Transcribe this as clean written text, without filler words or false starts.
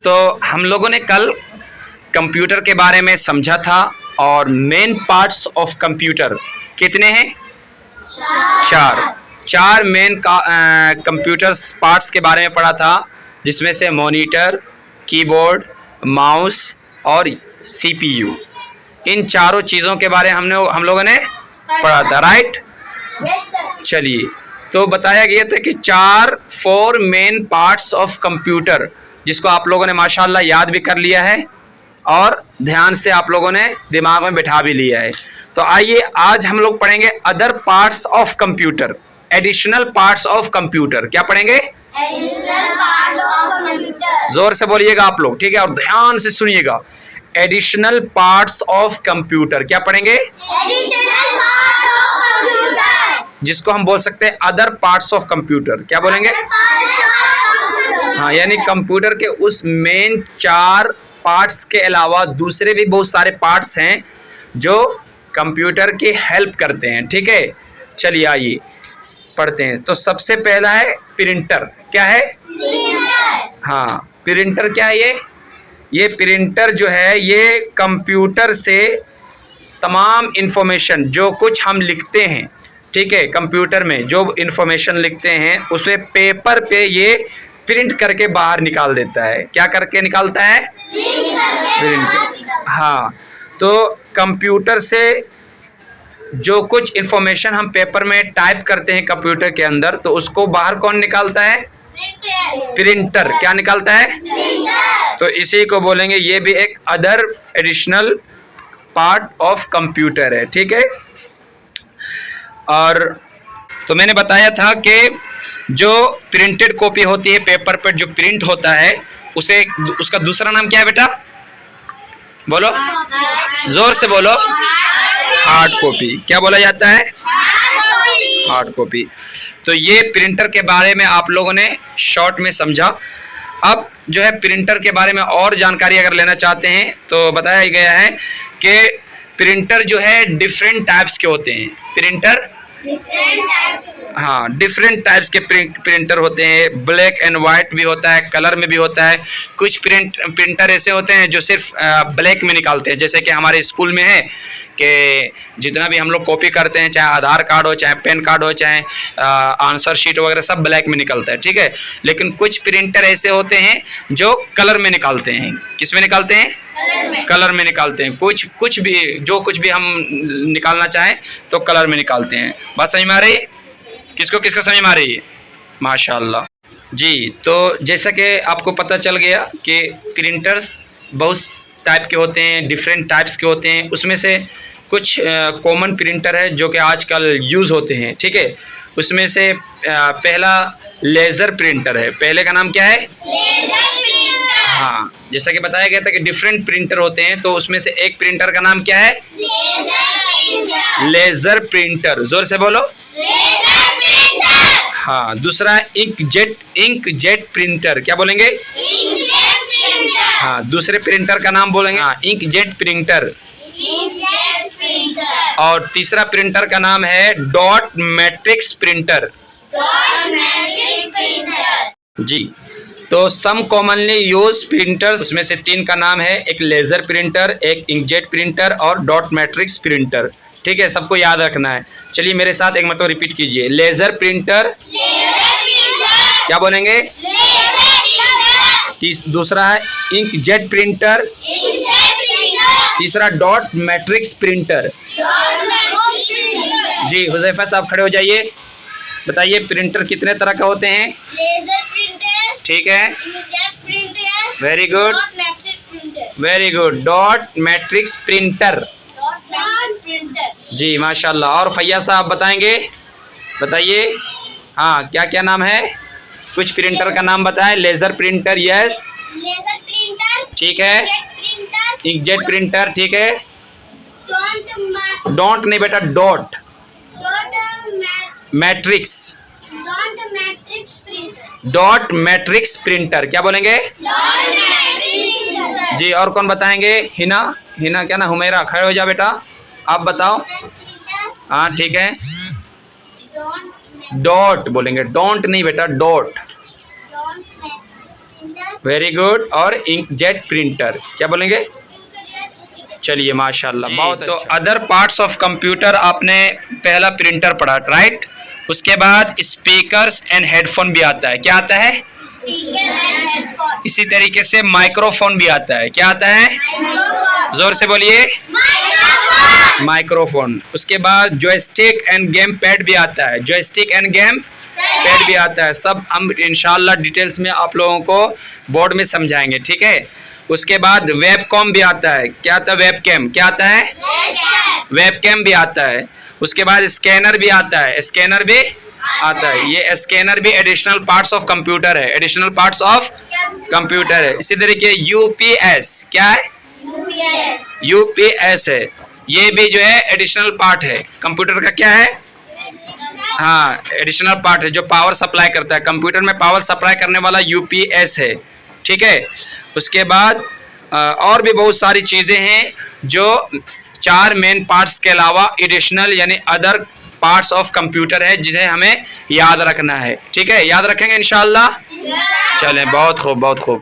तो हम लोगों ने कल कंप्यूटर के बारे में समझा था और मेन पार्ट्स ऑफ कंप्यूटर कितने हैं? चार मेन कंप्यूटर पार्ट्स के बारे में पढ़ा था, जिसमें से मॉनिटर, कीबोर्ड, माउस और सीपीयू। इन चारों चीज़ों के बारे में हम लोगों ने पढ़ा था, राइट? चलिए, तो बताया गया था कि four main parts of computer, जिसको आप लोगों ने माशाल्लाह याद भी कर लिया है और ध्यान से आप लोगों ने दिमाग में बिठा भी लिया है। तो आइए आज हम लोग पढ़ेंगे other parts of computer, additional parts of computer. क्या पढ़ेंगे? Additional parts of computer. जोर से बोलिएगा आप लोग, ठीक है? और ध्यान से सुनिएगा। एडिशनल पार्ट्स ऑफ कंप्यूटर क्या पढ़ेंगे? एडिशनल पार्ट्स ऑफ कंप्यूटर, जिसको हम बोल सकते हैं अदर पार्ट्स ऑफ कंप्यूटर। क्या बोलेंगे? हाँ, यानी कंप्यूटर के उस मेन 4 पार्ट्स के अलावा दूसरे भी बहुत सारे पार्ट्स हैं जो कंप्यूटर की हेल्प करते हैं, ठीक है? चलिए आइए पढ़ते हैं। तो सबसे पहला है प्रिंटर। क्या है? प्रिंटर। हाँ, प्रिंटर क्या है? ये प्रिंटर जो है ये कंप्यूटर से तमाम इंफॉर्मेशन, जो कुछ हम लिखते हैं, ठीक है, कंप्यूटर में जो इंफॉर्मेशन लिखते हैं उसे पेपर पे ये प्रिंट करके बाहर निकाल देता है। क्या करके निकालता है? प्रिंट। हाँ, तो कंप्यूटर से जो कुछ इंफॉर्मेशन हम पेपर में टाइप करते हैं कंप्यूटर के अंदर, तो उसको बाहर कौन निकालता है? प्रिंटर। क्या निकालता है? तो इसी को बोलेंगे, ये भी एक other additional part of computer है, ठीक है? और तो मैंने बताया था कि जो प्रिंटेड कॉपी होती है, पेपर पर जो प्रिंट होता है, उसे उसका दूसरा नाम क्या है बेटा? बोलो, जोर से बोलो। Hard copy. क्या बोला जाता है? Hard copy. तो ये प्रिंटर के बारे में आप लोगों ने शॉर्ट में समझा। अब जो है प्रिंटर के बारे में और जानकारी अगर लेना चाहते हैं तो बताया गया है कि प्रिंटर जो है डिफरेंट टाइप्स के होते हैं। प्रिंटर हाँ, डिफरेंट टाइप्स के प्रिंटर होते हैं। ब्लैक एंड वाइट भी होता है, कलर में भी होता है। कुछ प्रिंटर ऐसे होते हैं जो सिर्फ ब्लैक में निकालते हैं, जैसे कि हमारे स्कूल में है कि जितना भी हम लोग कॉपी करते हैं, चाहे आधार कार्ड हो, चाहे पैन कार्ड हो, चाहे आंसर शीट वगैरह, सब ब्लैक में निकलता है, ठीक है? लेकिन कुछ प्रिंटर ऐसे होते हैं जो कलर में निकालते हैं। किस में निकालते हैं? कलर में निकालते हैं। कुछ भी जो कुछ भी हम निकालना चाहें तो कलर में निकालते हैं। बात समझ में आ रही है? किसको समझ में आ रही है? माशाल्लाह जी। तो जैसा कि आपको पता चल गया कि प्रिंटर्स बहुत टाइप के होते हैं, डिफरेंट टाइप्स के होते हैं। उसमें से कुछ कॉमन प्रिंटर है जो कि आजकल यूज़ होते हैं, ठीक है? उसमें से पहला लेज़र प्रिंटर है। पहले का नाम क्या है? हाँ, जैसा कि बताया गया था कि डिफरेंट प्रिंटर होते हैं, तो उसमें से एक प्रिंटर का नाम क्या है? Laser printer. जोर से बोलो। हाँ, दूसरा इंकजेट प्रिंटर। क्या बोलेंगे? हाँ, दूसरे प्रिंटर का नाम बोलेंगे। हाँ, इंकजेट प्रिंटर। और तीसरा प्रिंटर का नाम है डॉट मैट्रिक्स प्रिंटर। जी। तो सम कॉमनली यूज प्रिंटर्स, उसमें से 3 का नाम है, एक लेजर प्रिंटर, एक इंकजेट प्रिंटर और डॉट मैट्रिक्स प्रिंटर, ठीक है? सबको याद रखना है। चलिए मेरे साथ एक मतलब रिपीट कीजिए। Laser printer. क्या बोलेंगे? दूसरा है इंकजेट प्रिंटर। तीसरा डॉट मैट्रिक्स प्रिंटर। जी, हुज़ैफा साहब खड़े हो जाइए, बताइए प्रिंटर कितने तरह का होते हैं? लेजर प्रिंटर, ठीक है, printer, very good, very good. Dot matrix printer. जी माशाल्लाह। और फैयाज साहब बताएंगे, बताइए। हाँ, क्या क्या नाम है? कुछ प्रिंटर का नाम बताएं। Laser printer, yes, laser printer, ठीक है। इंकजेट प्रिंटर, ठीक है। डॉट नहीं बेटा, dot matrix. Dot matrix printer. क्या बोलेंगे? जी। और कौन बताएंगे? हिना क्या ना, हुमैरा खड़े हो जा बेटा, आप बताओ। हाँ, ठीक है। डॉट बोलेंगे, डोंट नहीं बेटा, डॉट। Very good. और इंकजेट प्रिंटर, क्या बोलेंगे? चलिए माशाल्लाह, बहुत तो अच्छा। अदर पार्ट्स ऑफ कंप्यूटर आपने पहला प्रिंटर पढ़ा, राइट। उसके बाद स्पीकर्स एंड हेडफोन भी आता है। क्या आता है? Speaker and headphone. इसी तरीके से माइक्रोफोन भी आता है। क्या आता है? माइक्रोफोन। जोर से बोलिए। माइक्रोफोन। माइक्रोफोन। उसके बाद जॉयस्टिक एंड गेम पैड भी आता है। जॉयस्टिक एंड गेम पैड भी आता है। सब हम इंशाल्लाह डिटेल्स में आप लोगों को बोर्ड में समझाएंगे, ठीक है। उसके बाद वेबकॉम भी आता है। क्या आता है? वेबकैम। क्या आता है? वेबकैम भी आता है। उसके बाद स्कैनर भी आता है। स्कैनर भी आता है। ये स्कैनर भी एडिशनल पार्ट्स ऑफ कंप्यूटर है। एडिशनल पार्ट्स ऑफ कंप्यूटर है। इसी तरीके यूपीएस, क्या है? यूपीएस है। ये भी जो है एडिशनल पार्ट है कंप्यूटर का। क्या है? हाँ, एडिशनल पार्ट है जो पावर सप्लाई करता है। कंप्यूटर में पावर सप्लाई करने वाला यूपीएस है, ठीक है। उसके बाद और भी बहुत सारी चीज़ें हैं जो 4 मेन पार्ट्स के अलावा एडिशनल यानी अदर पार्ट्स ऑफ कंप्यूटर है जिसे हमें याद रखना है, ठीक है। याद रखेंगे इंशाल्लाह। चलें, बहुत खूब, बहुत खूब।